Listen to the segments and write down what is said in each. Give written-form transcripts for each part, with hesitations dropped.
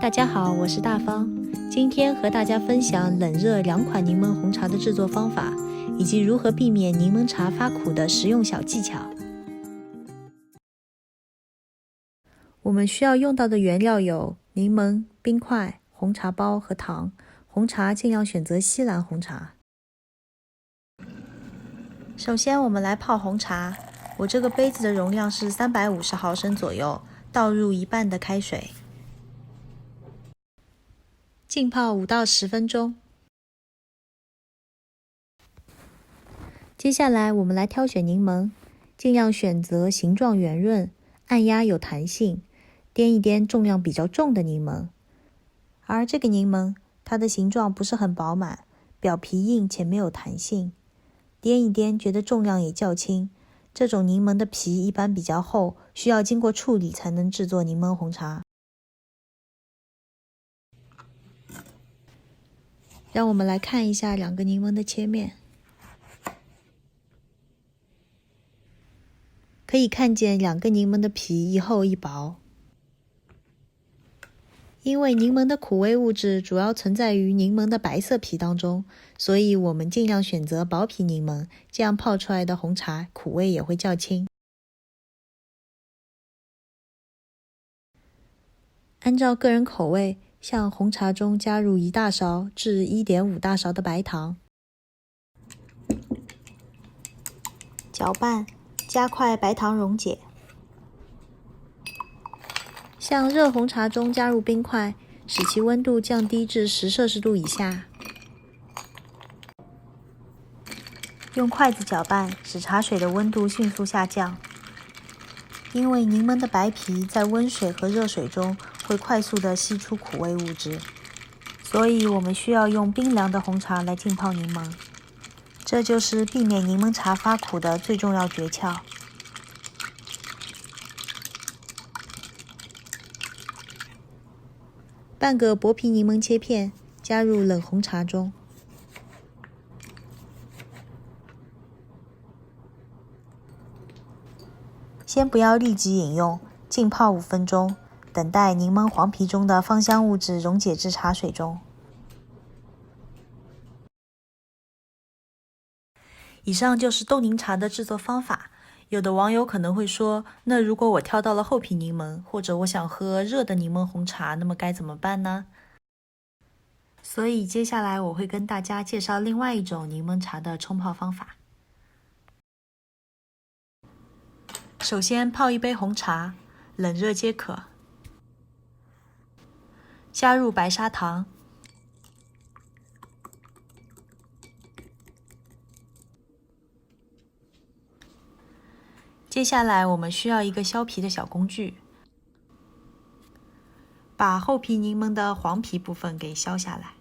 大家好，我是大方，今天和大家分享冷热两款柠檬红茶的制作方法，以及如何避免柠檬茶发苦的实用小技巧。我们需要用到的原料有柠檬、冰块、红茶包和糖。红茶尽量选择锡兰红茶。首先我们来泡红茶，我这个杯子的容量是350毫升左右，倒入一半的开水，浸泡5到10分钟。接下来我们来挑选柠檬，尽量选择形状圆润、按压有弹性、掂一掂重量比较重的柠檬。而这个柠檬它的形状不是很饱满，表皮硬且没有弹性，掂一掂觉得重量也较轻。这种柠檬的皮一般比较厚，需要经过处理才能制作柠檬红茶。让我们来看一下两个柠檬的切面，可以看见两个柠檬的皮一厚一薄。因为柠檬的苦味物质主要存在于柠檬的白色皮当中，所以我们尽量选择薄皮柠檬，这样泡出来的红茶苦味也会较轻。按照个人口味，向红茶中加入1大勺至1.5大勺的白糖，搅拌，加快白糖溶解。向热红茶中加入冰块，使其温度降低至10摄氏度以下。用筷子搅拌，使茶水的温度迅速下降。因为柠檬的白皮在温水和热水中会快速地吸出苦味物质，所以我们需要用冰凉的红茶来浸泡柠檬。这就是避免柠檬茶发苦的最重要诀窍。半个薄皮柠檬切片，加入冷红茶中。先不要立即饮用，浸泡5分钟，等待柠檬黄皮中的芳香物质溶解至茶水中。以上就是冻柠茶的制作方法。有的网友可能会说，那如果我挑到了厚皮柠檬，或者我想喝热的柠檬红茶，那么该怎么办呢？所以接下来我会跟大家介绍另外一种柠檬茶的冲泡方法。首先泡一杯红茶，冷热皆可。加入白砂糖，接下来我们需要一个削皮的小工具，把厚皮柠檬的黄皮部分给削下来。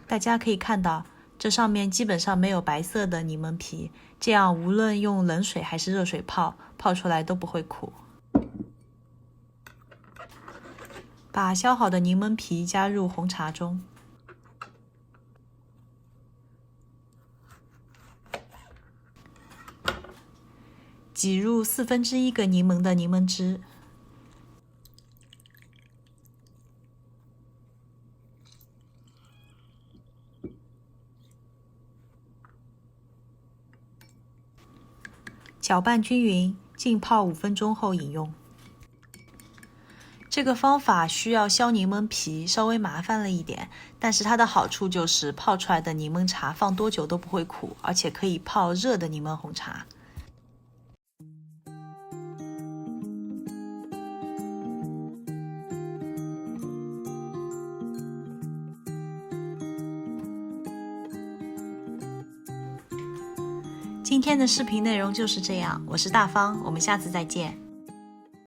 大家可以看到，这上面基本上没有白色的柠檬皮，这样无论用冷水还是热水泡，泡出来都不会苦。把削好的柠檬皮加入红茶中，挤入1/4个柠檬的柠檬汁，搅拌均匀，浸泡5分钟后饮用。这个方法需要削柠檬皮，稍微麻烦了一点，但是它的好处就是泡出来的柠檬茶放多久都不会苦，而且可以泡热的柠檬红茶。今天的视频内容就是这样，我是大方，我们下次再见。